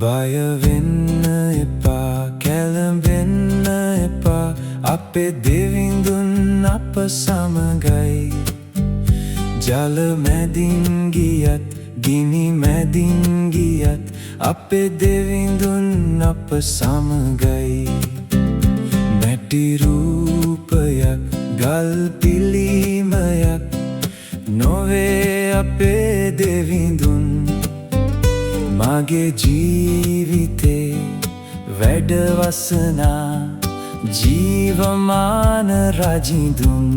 බය වෙන්න එපා කැළඹෙන්න එපා අපේ දෙවිඳුන් අප සමගයි ජල මැදින් ගියත් ගිනි මැදින් ගියත් අපේ දෙවිඳුන් අප සමගයි මැටි රූපයක් ගල් පිළිමයක් නොවේ අපේ දෙවිඳුන් මගේ ජීවිතේ වැඩවසනා ජීවමාන රජිඳුන්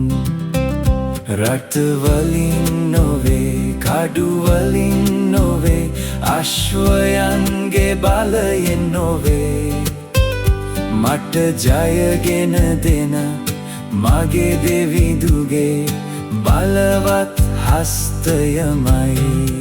රටවලින් නොවේ කඩුවලින් නොවේ අශ්වයන්ගේ බලයෙන් නොවේ මට ජයගෙන දෙන මගේ දෙවිඳුගේ බලවත් හස්තයමයි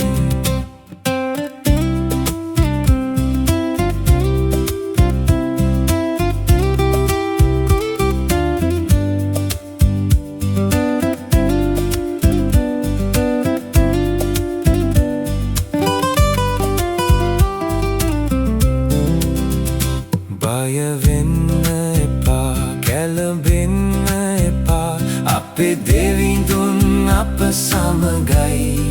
බය වෙන්න එපා කැළඹෙන්න එපා අපේ දෙවිඳුන් අප සමගයි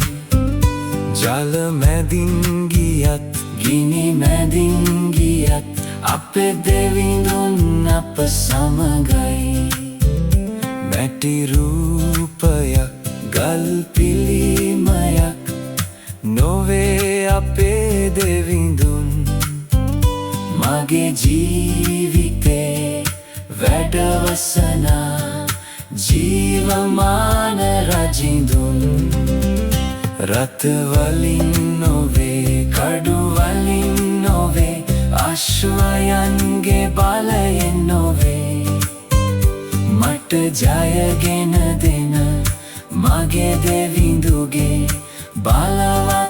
ජල මැදින් ගියත් ගිනි මැදින් ගියත් අපේ දෙවිඳුන් අප සමගයි මැටි රූපයක් ගල් පිළිමයක් නොවේ අපේ දෙවිඳුන් මගේ ජීවිතේ වැඩවසනා ජීවමාන රජිඳුන් රථවලින් නොවේ කඩුවලින් නොවේ අශ්වයන්ගේ බලයෙන් නොවේ මට ජයගෙන දෙන මගේ දෙවිඳුගේ බලවත්